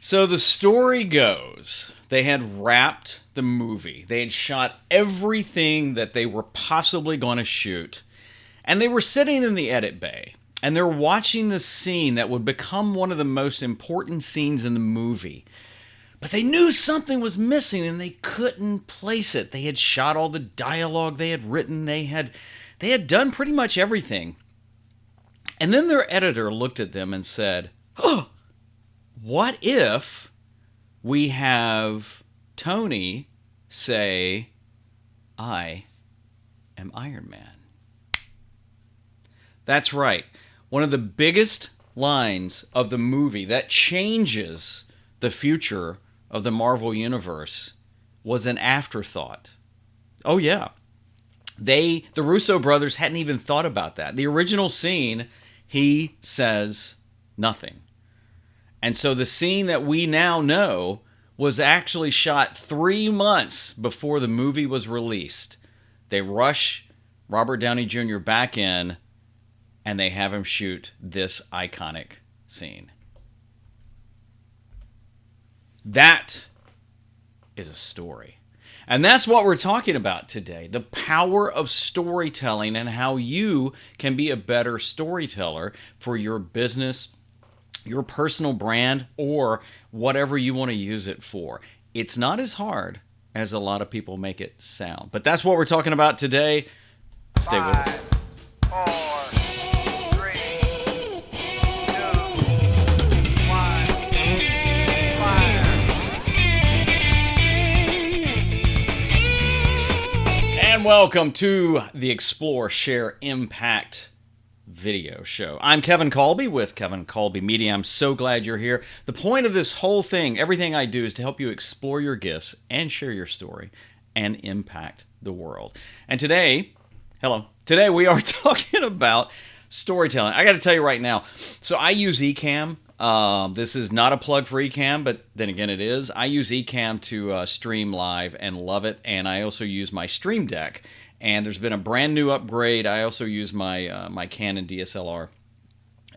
So the story goes, they had wrapped the movie. They had shot everything that they were possibly going to shoot. And they were sitting in the edit bay. And they're watching the scene that would become one of the most important scenes in the movie. But they knew something was missing and they couldn't place it. They had shot all the dialogue they had written. They had done pretty much everything. And then their editor looked at them and said, "Oh, what if we have Tony say, 'I am Iron Man'?" That's right. One of the biggest lines of the movie that changes the future of the Marvel Universe was an afterthought. Oh, yeah. The Russo brothers hadn't even thought about that. The original scene, he says nothing. And so the scene that we now know was actually shot 3 months before the movie was released. They rush Robert Downey Jr. back in, and they have him shoot this iconic scene. That is a story. And that's what we're talking about today. The power of storytelling and how you can be a better storyteller for your business, your personal brand, or whatever you want to use it for. It's not as hard as a lot of people make it sound. But that's what we're talking about today. Stay with us. 5, 4, 3, 2, 1, fire. And welcome to the Explore, Share, Impact video show. I'm Kevin Colby with Kevin Colby Media. I'm so glad you're here. The point of this whole thing, everything I do, is to help you explore your gifts and share your story and impact the world. And today we are talking about storytelling. I got to tell you right now, so I use Ecamm. This is not a plug for Ecamm, but then again it is. I use Ecamm to stream live and love it, and I also use my Stream Deck. And there's been a brand new upgrade. I also use my my Canon DSLR.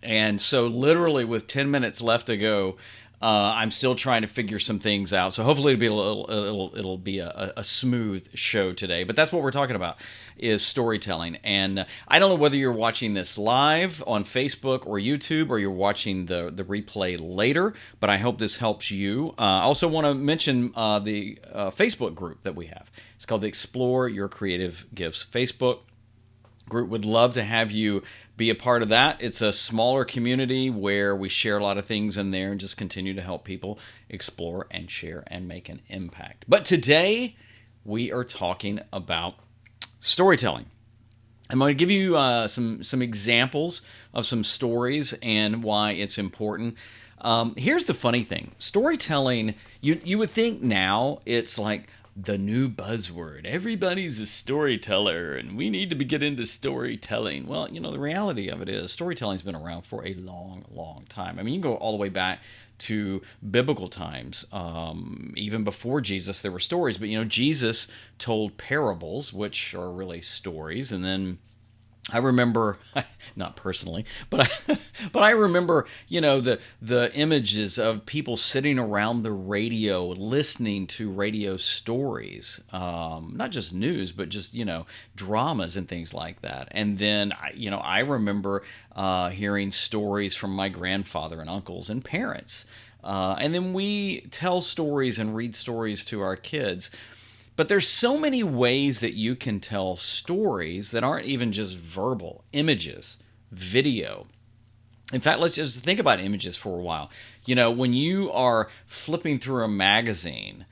And so literally with 10 minutes left to go, I'm still trying to figure some things out. So hopefully it'll be a smooth show today. But that's what we're talking about, is storytelling. And I don't know whether you're watching this live on Facebook or YouTube, or you're watching the replay later, but I hope this helps you. I also want to mention the Facebook group that we have. It's called the Explore Your Creative Gifts Facebook group. Would love to have you be a part of that. It's a smaller community where we share a lot of things in there and just continue to help people explore and share and make an impact. But today we are talking about storytelling. I'm going to give you some examples of some stories and why it's important. Here's the funny thing. Storytelling, you would think now it's like the new buzzword. Everybody's a storyteller, and we need to get into storytelling. Well, the reality of it is storytelling's been around for a long, long time. I mean, you can go all the way back to biblical times. Even before Jesus, there were stories. But, Jesus told parables, which are really stories. And then I remember, not personally, but I remember, the images of people sitting around the radio listening to radio stories, not just news, but just, dramas and things like that. And then, I remember hearing stories from my grandfather and uncles and parents. And then we tell stories and read stories to our kids. But there's so many ways that you can tell stories that aren't even just verbal. Images, video. In fact, let's just think about images for a while. When you are flipping through a magazine,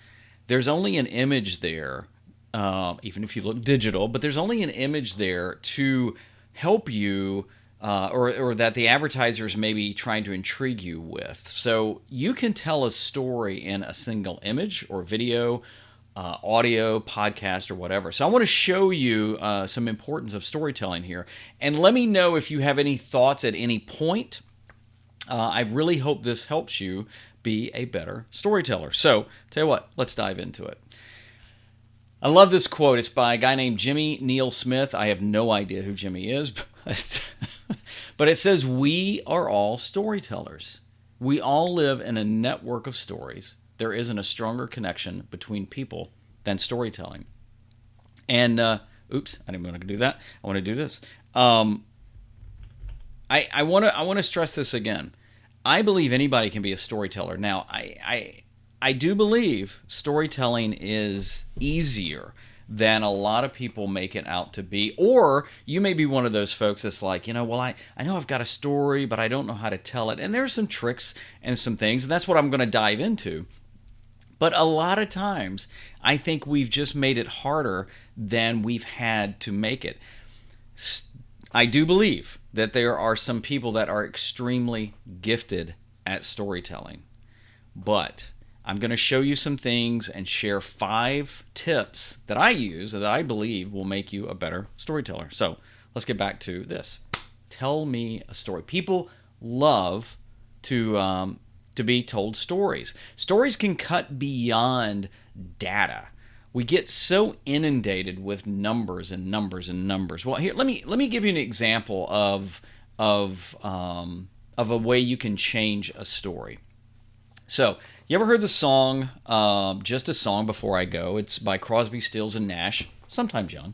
there's only an image there, even if you look digital, but there's only an image there to help you or that the advertisers may be trying to intrigue you with. So you can tell a story in a single image or video, audio, podcast, or whatever. So I want to show you some importance of storytelling here. And let me know if you have any thoughts at any point. I really hope this helps you be a better storyteller. So, tell you what, let's dive into it. I love this quote. It's by a guy named Jimmy Neal Smith. I have no idea who Jimmy is, but it says, "We are all storytellers. We all live in a network of stories. There isn't a stronger connection between people than storytelling. And oops, I didn't want to do that. I want to do this. I want to stress this again. I believe anybody can be a storyteller. Now, I do believe storytelling is easier than a lot of people make it out to be. Or you may be one of those folks that's like, well, I know I've got a story, but I don't know how to tell it. And there's some tricks and some things, and that's what I'm going to dive into. But a lot of times, I think we've just made it harder than we've had to make it. I do believe that there are some people that are extremely gifted at storytelling. But I'm going to show you some things and share 5 tips that I use that I believe will make you a better storyteller. So let's get back to this. Tell me a story. People love to be told stories. Stories can cut beyond data. We get so inundated with numbers and numbers and numbers. Well, here let me give you an example of a way you can change a story. So, you ever heard the song "Just a Song Before I Go"? It's by Crosby, Stills, and Nash, sometimes Young.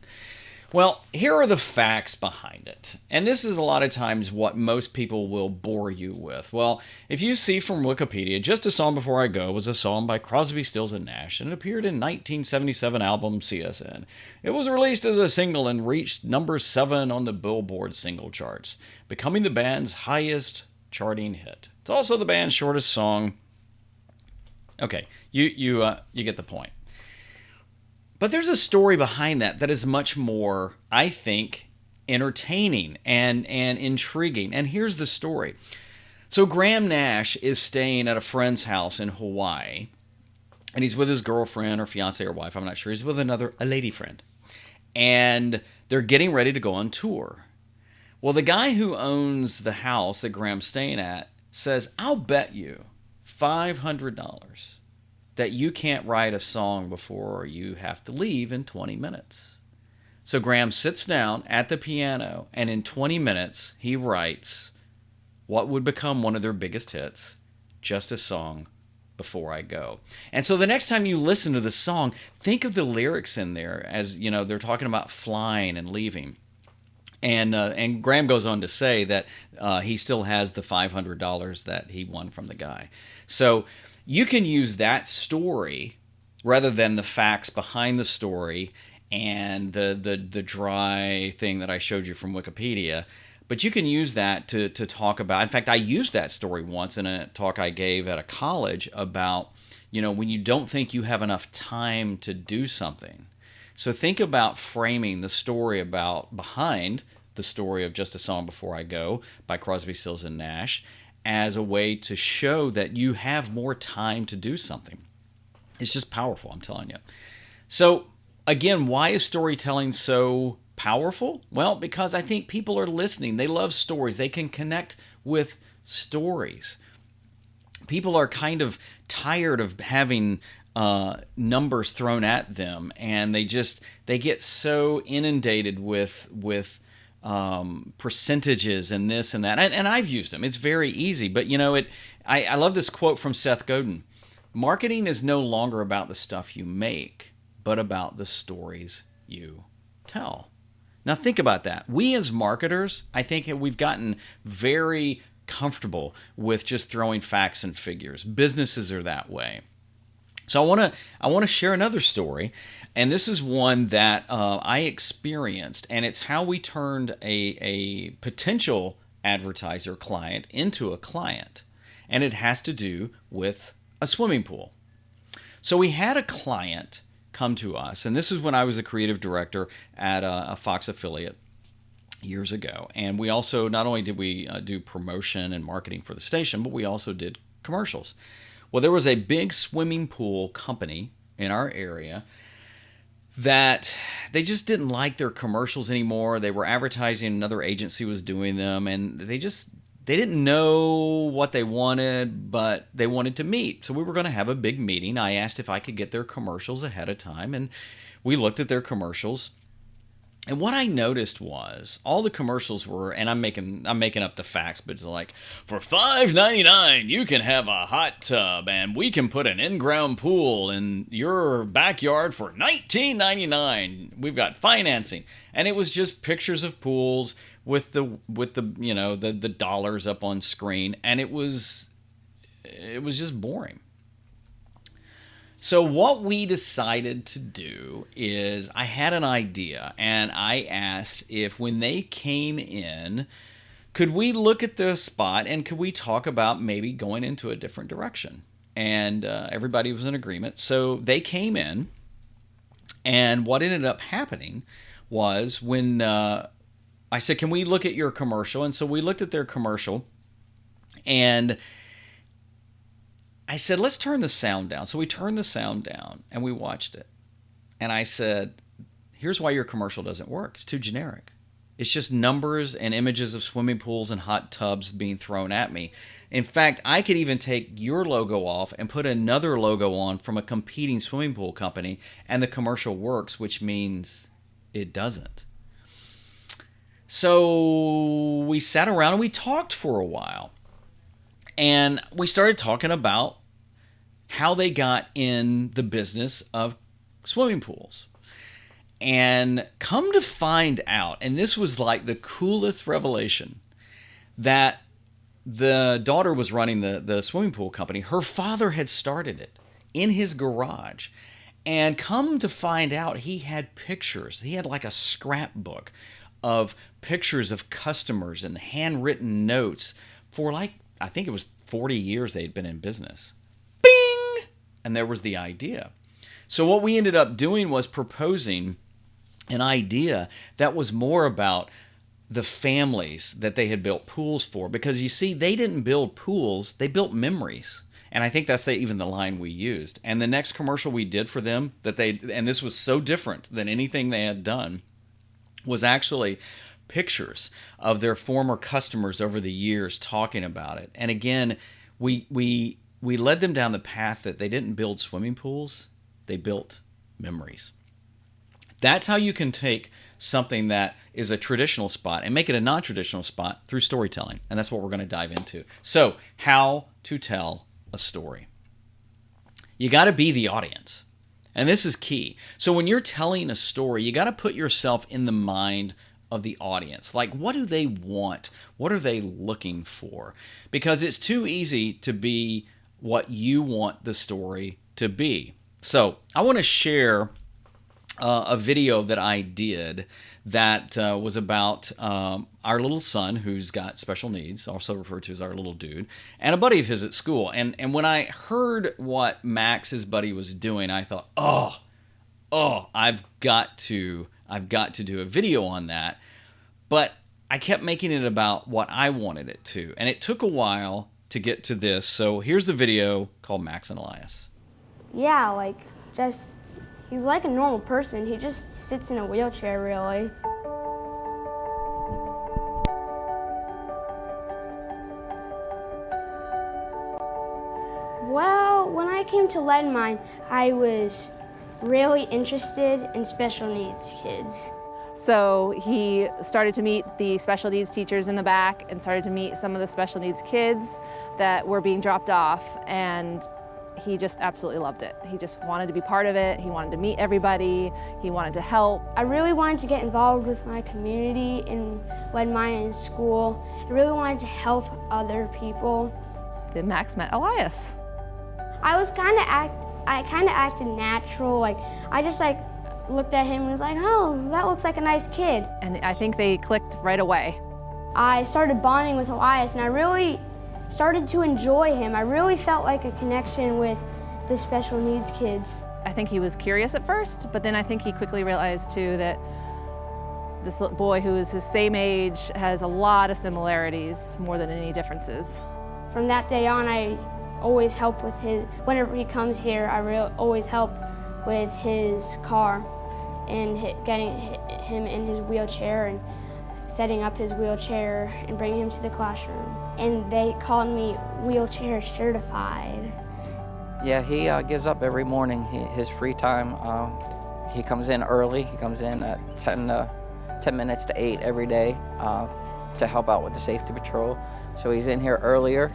Well, here are the facts behind it. And this is a lot of times what most people will bore you with. Well, if you see from Wikipedia, Just a Song Before I Go was a song by Crosby, Stills, and Nash, and it appeared in 1977 album CSN. It was released as a single and reached number 7 on the Billboard single charts, becoming the band's highest charting hit. It's also the band's shortest song. Okay, you get the point. But there's a story behind that is much more, I think, entertaining and intriguing. And here's the story. So Graham Nash is staying at a friend's house in Hawaii, and he's with his girlfriend or fiance or wife. I'm not sure. He's with a lady friend. And they're getting ready to go on tour. Well, the guy who owns the house that Graham's staying at says, I'll bet you $500 that you can't write a song before you have to leave in 20 minutes. So Graham sits down at the piano, and in 20 minutes, he writes what would become one of their biggest hits, Just a Song Before I Go. And so the next time you listen to the song, think of the lyrics in there as, they're talking about flying and leaving. And Graham goes on to say that he still has the $500 that he won from the guy. So you can use that story rather than the facts behind the story and the dry thing that I showed you from Wikipedia. But you can use that to talk about. In fact, I used that story once in a talk I gave at a college about, when you don't think you have enough time to do something. So think about framing the story behind the story of Just a Song Before I Go by Crosby, Stills, and Nash as a way to show that you have more time to do something. It's just powerful, I'm telling you. So, again, why is storytelling so powerful? Well, because I think people are listening. They love stories. They can connect with stories. People are kind of tired of having numbers thrown at them, and they get so inundated with percentages and this and that. And I've used them. It's very easy. But, I love this quote from Seth Godin. Marketing is no longer about the stuff you make, but about the stories you tell. Now, think about that. We as marketers, I think we've gotten very comfortable with just throwing facts and figures. Businesses are that way. So I want to share another story, and this is one that I experienced, and it's how we turned a potential advertiser client into a client, and it has to do with a swimming pool. So we had a client come to us, and this is when I was a creative director at a Fox affiliate years ago, and we also, not only did we do promotion and marketing for the station, but we also did commercials. Well, there was a big swimming pool company in our area that they just didn't like their commercials anymore. They were advertising, another agency was doing them, and they didn't know what they wanted, but they wanted to meet. So we were going to have a big meeting. I asked if I could get their commercials ahead of time, and we looked at their commercials. And what I noticed was all the commercials were, and I'm making up the facts, but it's like, for $5.99 you can have a hot tub, and we can put an in-ground pool in your backyard for $19.99. We've got financing, and it was just pictures of pools with the the dollars up on screen, and it was just boring. So what we decided to do is I had an idea, and I asked if when they came in, could we look at the spot and could we talk about maybe going into a different direction? And everybody was in agreement. So they came in, and what ended up happening was when I said, can we look at your commercial? And so we looked at their commercial, and I said, let's turn the sound down. So we turned the sound down and we watched it. And I said, here's why your commercial doesn't work. It's too generic. It's just numbers and images of swimming pools and hot tubs being thrown at me. In fact, I could even take your logo off and put another logo on from a competing swimming pool company, and the commercial works, which means it doesn't. So we sat around and we talked for a while. And we started talking about how they got in the business of swimming pools. And come to find out, and this was like the coolest revelation, that the daughter was running the swimming pool company. Her father had started it in his garage. And come to find out, he had pictures. He had like a scrapbook of pictures of customers and handwritten notes for like, I think it was 40 years they'd been in business. Bing! And there was the idea. So what we ended up doing was proposing an idea that was more about the families that they had built pools for. Because you see, they didn't build pools, they built memories. And I think that's even the line we used. And the next commercial we did for them, and this was so different than anything they had done, was actually pictures of their former customers over the years talking about it. And again, we led them down the path that they didn't build swimming pools, they built memories. That's how you can take something that is a traditional spot and make it a non-traditional spot through storytelling. And that's what we're going to dive into. So, how to tell a story. You got to be the audience. And this is key. So when you're telling a story, you got to put yourself in the mind of the audience. Like, what do they want? What are they looking for? Because it's too easy to be what you want the story to be. So I want to share a video that I did that was about our little son who's got special needs, also referred to as our little dude, and a buddy of his at school. And when I heard what Max, his buddy, was doing, I thought, I've got to do a video on that. But I kept making it about what I wanted it to, and it took a while to get to this. So here's the video called Max and Elias. Yeah, he's like a normal person. He just sits in a wheelchair, really. Well, when I came to Lead Mine, I was really interested in special needs kids. So he started to meet the special needs teachers in the back and started to meet some of the special needs kids that were being dropped off, and he just absolutely loved it. He just wanted to be part of it. He wanted to meet everybody. He wanted to help. I really wanted to get involved with my community in Lead Mine and in school. I really wanted to help other people. Then Max met Elias. I kind of acted natural. I just looked at him and was like, oh, that looks like a nice kid. And I think they clicked right away. I started bonding with Elias, and I really started to enjoy him. I really felt like a connection with the special needs kids. I think he was curious at first, but then I think he quickly realized too that this little boy who is his same age has a lot of similarities more than any differences. From that day on, I always help with whenever he comes here, I always help with his car and getting him in his wheelchair and setting up his wheelchair and bringing him to the classroom. And they called me wheelchair certified. Yeah, he gives up every morning, his free time. He comes in early. He comes in at 10 to 10 minutes to 8 every day to help out with the safety patrol. So he's in here earlier.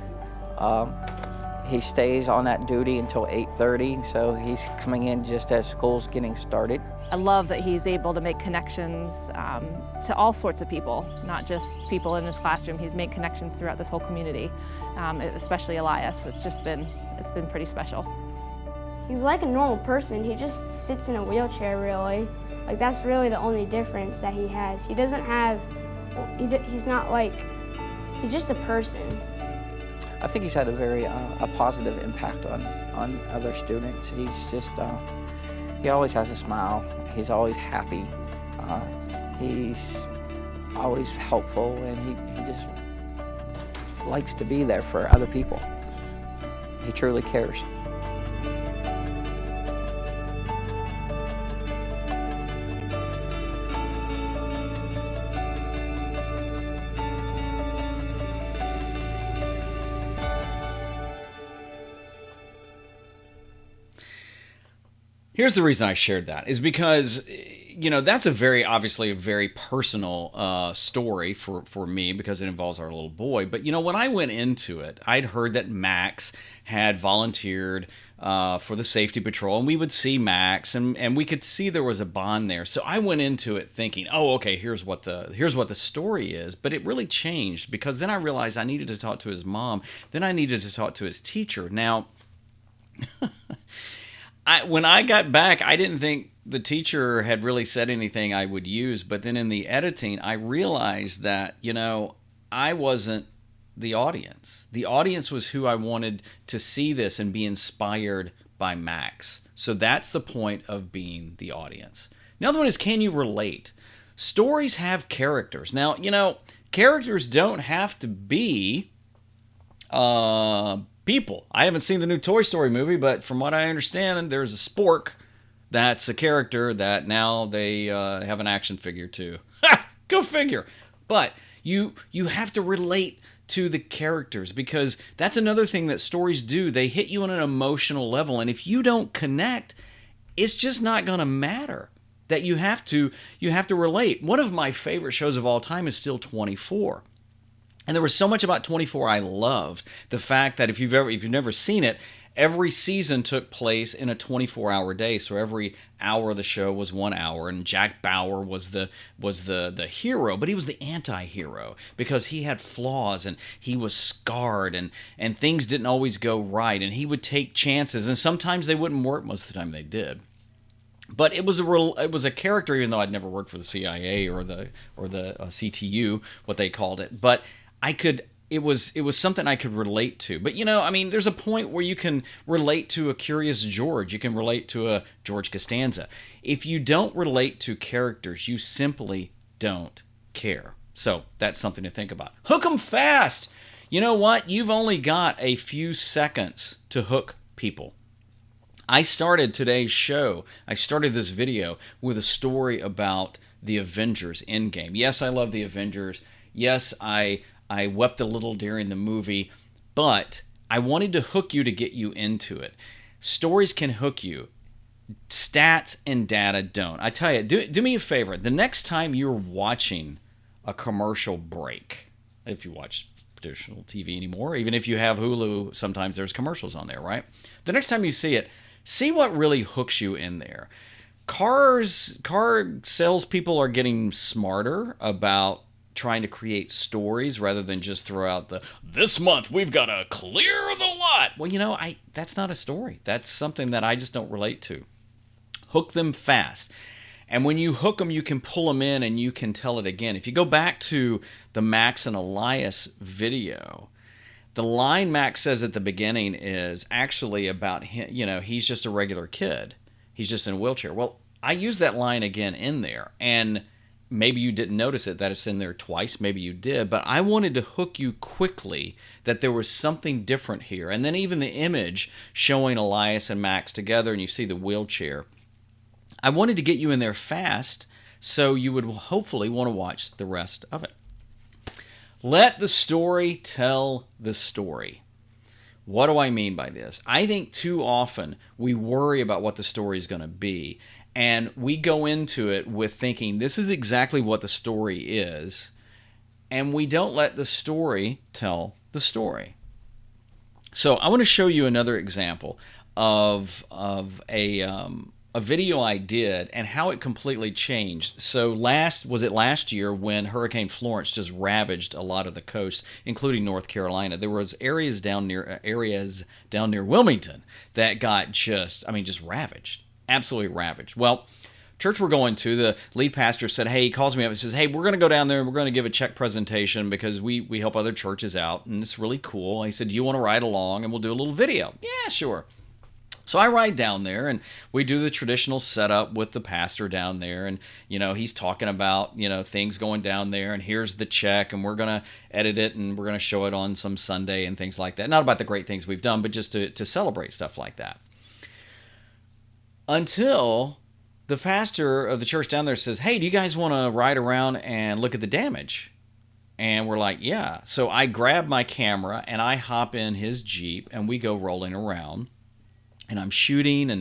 He stays on that duty until 8:30, so he's coming in just as school's getting started. I love that he's able to make connections to all sorts of people, not just people in his classroom. He's made connections throughout this whole community, especially Elias. It's been pretty special. He's like a normal person. He just sits in a wheelchair, really. Like, that's really the only difference that he has. He doesn't have, he's not like, he's just a person. I think he's had a very a positive impact on other students. He's just, he always has a smile. He's always happy. He's always helpful, and he just likes to be there for other people. He truly cares. Here's the reason I shared that, is because, you know, that's obviously a very personal story for me, because it involves our little boy. But, you know, when I went into it, I'd heard that Max had volunteered for the safety patrol, and we would see Max, and we could see there was a bond there. So I went into it thinking, oh, okay, here's what the story is. But it really changed, because then I realized I needed to talk to his mom. Then I needed to talk to his teacher. Now, when I got back, I didn't think the teacher had really said anything I would use, but then in the editing, I realized that, you know, I wasn't the audience. The audience was who I wanted to see this and be inspired by Max. So that's the point of being the audience. Another one is, can you relate? Stories have characters. Now, you know, characters don't have to be people. I haven't seen the new Toy Story movie, but from what I understand, there's a spork that's a character that now they have an action figure too. Go figure. But you have to relate to the characters, because that's another thing that stories do. They hit you on an emotional level, and if you don't connect, it's just not going to matter. That you have to relate. One of my favorite shows of all time is still 24. And there was so much about 24 I loved. The fact that if you've never seen it, every season took place in a 24-hour day. So every hour of the show was 1 hour, and Jack Bauer was the hero, but he was the anti-hero because he had flaws and he was scarred, and things didn't always go right, and he would take chances, and sometimes they wouldn't work. Most of the time they did. But it was a character, even though I'd never worked for the CIA or the CTU, what they called it. But it was something I could relate to. But, you know, I mean, there's a point where you can relate to a Curious George. You can relate to a George Costanza. If you don't relate to characters, you simply don't care. So that's something to think about. Hook 'em fast. You know what? You've only got a few seconds to hook people. I started today's show, I started this video with a story about the Avengers Endgame. Yes, I love the Avengers. Yes, I wept a little during the movie, but I wanted to hook you to get you into it. Stories can hook you. Stats and data don't. I tell you, do me a favor. The next time you're watching a commercial break, if you watch traditional TV anymore, even if you have Hulu, sometimes there's commercials on there, right? The next time you see it, see what really hooks you in there. Car salespeople are getting smarter about trying to create stories rather than just throw out this month we've got to clear the lot. Well, you know, that's not a story. That's something that I just don't relate to. Hook them fast. And when you hook them, you can pull them in and you can tell it again. If you go back to the Max and Elias video, the line Max says at the beginning is actually about him. You know, he's just a regular kid. He's just in a wheelchair. Well, I use that line again in there, and maybe you didn't notice it, that it's in there twice. Maybe you did, but I wanted to hook you quickly that there was something different here. And then even the image showing Elias and Max together, and you see the wheelchair. I wanted to get you in there fast so you would hopefully want to watch the rest of it. Let the story tell the story. What do I mean by this? I think too often we worry about what the story is going to be, And we go into it with thinking this is exactly what the story is, and we don't let the story tell the story. So I want to show you another example of a video I did and how it completely changed. So last year when Hurricane Florence just ravaged a lot of the coast, including North Carolina. There was areas down near Wilmington that got just ravaged, absolutely ravaged. Well, church we're going to, the lead pastor said, hey, he calls me up and says, hey, we're going to go down there and we're going to give a check presentation because we help other churches out, and it's really cool. And he said, do you want to ride along and we'll do a little video? Yeah, sure. So I ride down there and we do the traditional setup with the pastor down there, and he's talking about things going down there, and here's the check, and we're going to edit it and we're going to show it on some Sunday and things like that. Not about the great things we've done, but just to celebrate stuff like that. Until the pastor of the church down there says, hey, do you guys want to ride around and look at the damage? And we're like, yeah. So I grab my camera and I hop in his Jeep and we go rolling around. And I'm shooting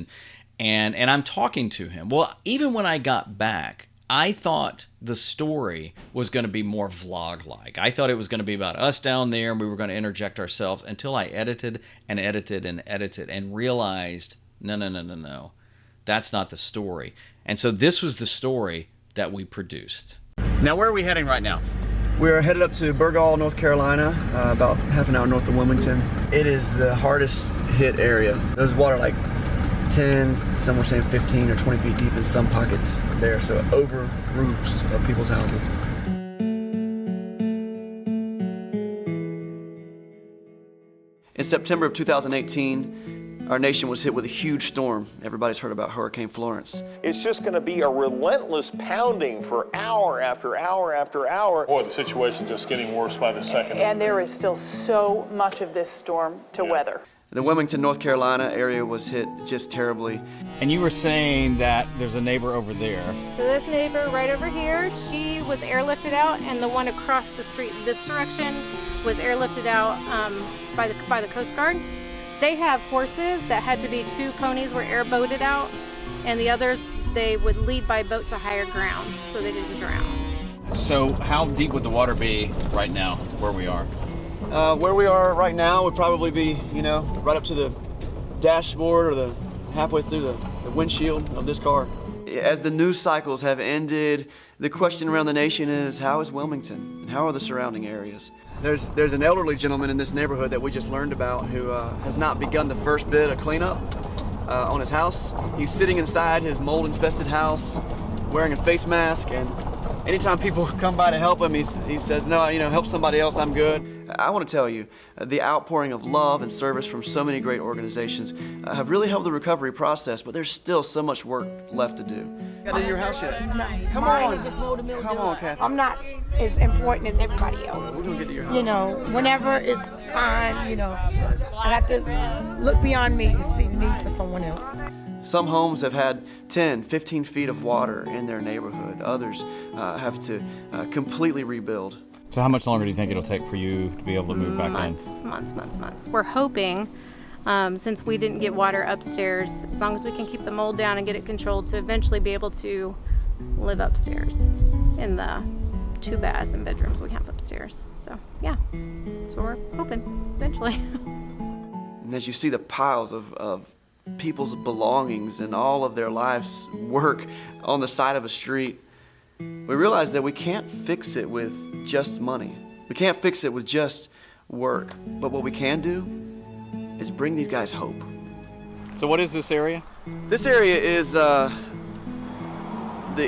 and I'm talking to him. Well, even when I got back, I thought the story was going to be more vlog-like. I thought it was going to be about us down there and we were going to interject ourselves, until I edited and realized, no. That's not the story. And so this was the story that we produced. Now, where are we heading right now? We're headed up to Burgall, North Carolina, about half an hour north of Wilmington. It is the hardest hit area. There's water like 10, some were saying 15 or 20 feet deep in some pockets there, so over roofs of people's houses. In September of 2018, our nation was hit with a huge storm. Everybody's heard about Hurricane Florence. It's just going to be a relentless pounding for hour after hour after hour. Boy, the situation's just getting worse by the second. And there is still so much of this storm to weather. The Wilmington, North Carolina area was hit just terribly. And you were saying that there's a neighbor over there. So this neighbor right over here, she was airlifted out, and the one across the street this direction was airlifted out by the Coast Guard. They have horses that had to be 2 ponies were airboated out, and the others, they would lead by boat to higher ground so they didn't drown. So how deep would the water be right now where we are? Where we are right now would probably be, right up to the dashboard or the halfway through the windshield of this car. As the news cycles have ended, the question around the nation is, how is Wilmington and how are the surrounding areas? There's an elderly gentleman in this neighborhood that we just learned about who has not begun the first bit of cleanup on his house. He's sitting inside his mold-infested house wearing a face mask, and anytime people come by to help him, he says, no, help somebody else, I'm good. I want to tell you, the outpouring of love and service from so many great organizations have really helped the recovery process, but there's still so much work left to do. Got into your house yet? No. Come on. Come on, Kathy. I'm not as important as everybody else. We're going to get to your house. Whenever it's time, I have to look beyond me to see the need for someone else. Some homes have had 10, 15 feet of water in their neighborhood. Others have to completely rebuild. So how much longer do you think it'll take for you to be able to move back in? Months. We're hoping, since we didn't get water upstairs, as long as we can keep the mold down and get it controlled, to eventually be able to live upstairs in the 2 baths and bedrooms we have upstairs. So yeah, that's what we're hoping eventually. And as you see the piles of people's belongings and all of their lives' work on the side of a street, we realize that we can't fix it with just money. We can't fix it with just work. But what we can do is bring these guys hope. So what is this area? This area is the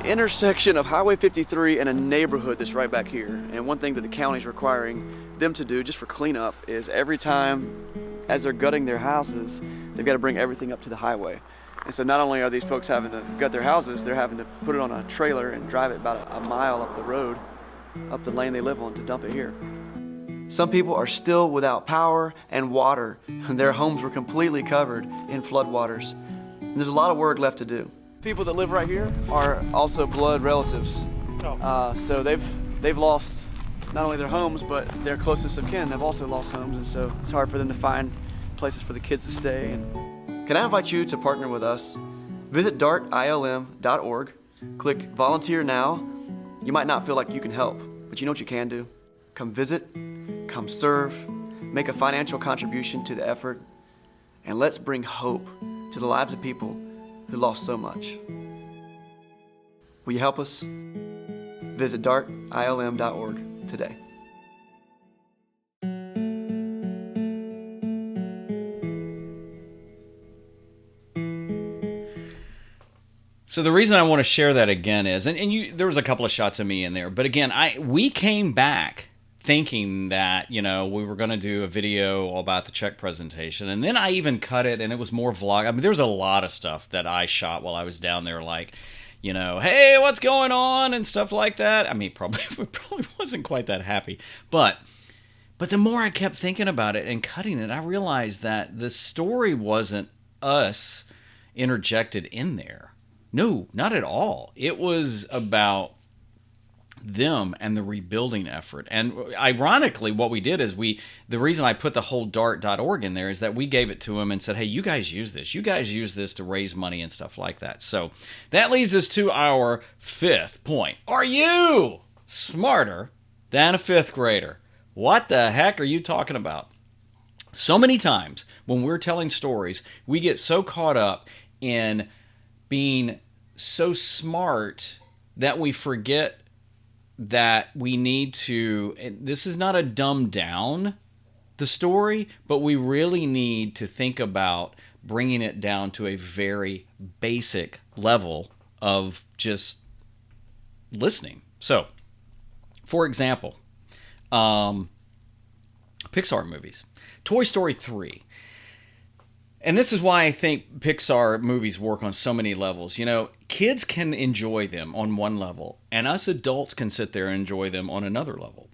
intersection of Highway 53 and a neighborhood that's right back here. And one thing that the county's requiring them to do just for cleanup is every time as they're gutting their houses, they've got to bring everything up to the highway. And so not only are these folks having to gut their houses, they're having to put it on a trailer and drive it about a mile up the road, up the lane they live on, to dump it here. Some people are still without power and water, and their homes were completely covered in floodwaters. And there's a lot of work left to do. People that live right here are also blood relatives. So they've lost not only their homes, but their closest of kin have also lost homes, and so it's hard for them to find places for the kids to stay. And can I invite you to partner with us Visit dartilm.org, click Volunteer Now. You might not feel like you can help, but you know what you can do? Come visit, come serve, make a financial contribution to the effort, and let's bring hope to the lives of people who lost so much. Will you help us? Visit dartilm.org today. So the reason I want to share that again is, there was a couple of shots of me in there, but again, we came back thinking that, we were going to do a video all about the check presentation, and then I even cut it, and it was more vlog. I mean, there's a lot of stuff that I shot while I was down there, like, hey, what's going on, and stuff like that. I mean, probably wasn't quite that happy, but the more I kept thinking about it and cutting it, I realized that the story wasn't us interjected in there. No, not at all. It was about them and the rebuilding effort. And ironically, what we did is the reason I put the whole dart.org in there is that we gave it to them and said, hey, you guys use this. You guys use this to raise money and stuff like that. So that leads us to our fifth point. Are you smarter than a fifth grader? What the heck are you talking about? So many times when we're telling stories, we get so caught up in being so smart that we forget that we need to, this is not a dumb down the story, but we really need to think about bringing it down to a very basic level of just listening. So, for example, Pixar movies. Toy Story 3. And this is why I think Pixar movies work on so many levels. Kids can enjoy them on one level, and us adults can sit there and enjoy them on another level.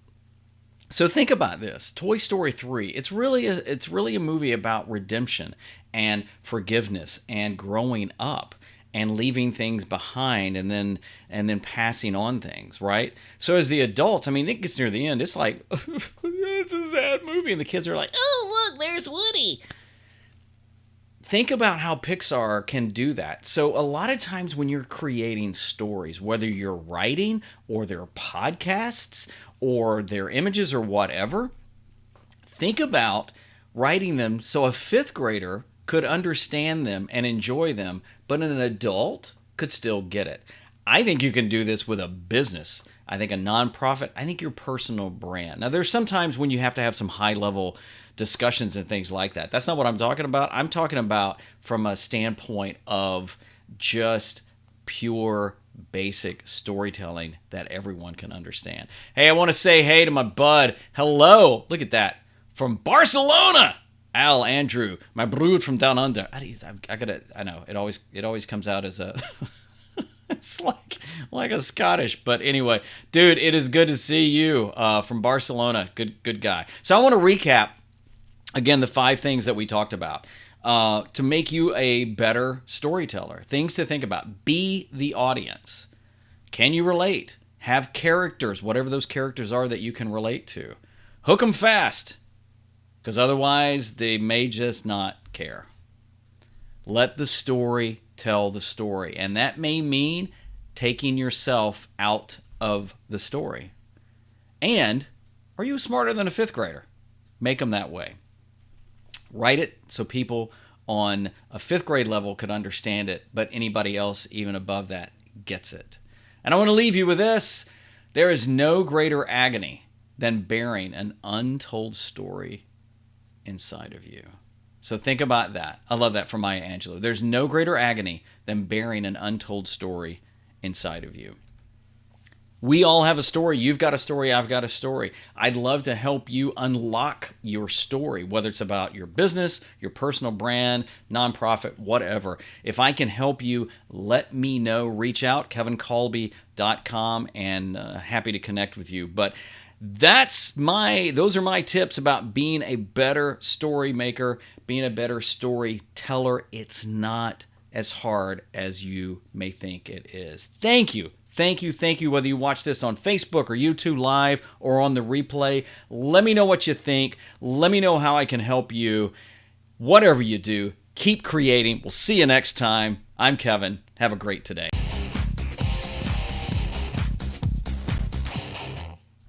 So think about this. Toy Story 3, it's really a movie about redemption and forgiveness and growing up and leaving things behind and then passing on things, right? So as the adults, I mean, it gets near the end, it's like, it's a sad movie, and the kids are like, oh, look, there's Woody. Think about how Pixar can do that. So a lot of times when you're creating stories, whether you're writing or they're podcasts or they're images or whatever, think about writing them so a fifth grader could understand them and enjoy them, but an adult could still get it. I think you can do this with a business. I think a nonprofit. I think your personal brand. Now, there's sometimes when you have to have some high-level discussions and things like that. That's not what I'm talking about. I'm talking about from a standpoint of just pure basic storytelling that everyone can understand. Hey, I want to say hey to my bud. Hello. Look at that. From Barcelona. Al Andrew, my brood from down under. I know it always comes out as a it's like a Scottish, but anyway, dude, it is good to see you from Barcelona. Good guy. So I want to recap again the 5 things that we talked about to make you a better storyteller. Things to think about. Be the audience. Can you relate? Have characters, whatever those characters are that you can relate to. Hook them fast, because otherwise they may just not care. Let the story tell the story, and that may mean taking yourself out of the story. And are you smarter than a 5th grader? Make them that way. Write it so people on a 5th grade level could understand it, but anybody else even above that gets it. And I want to leave you with this. There is no greater agony than bearing an untold story inside of you. So think about that. I love that from Maya Angelou. There's no greater agony than bearing an untold story inside of you. We all have a story. You've got a story. I've got a story. I'd love to help you unlock your story, whether it's about your business, your personal brand, nonprofit, whatever. If I can help you, let me know. Reach out, kevincolby.com, and happy to connect with you. But those are my tips about being a better story maker, being a better storyteller. It's not as hard as you may think it is. Thank you. Thank you. Whether you watch this on Facebook or YouTube Live or on the replay, let me know what you think. Let me know how I can help you. Whatever you do, keep creating. We'll see you next time. I'm Kevin. Have a great today.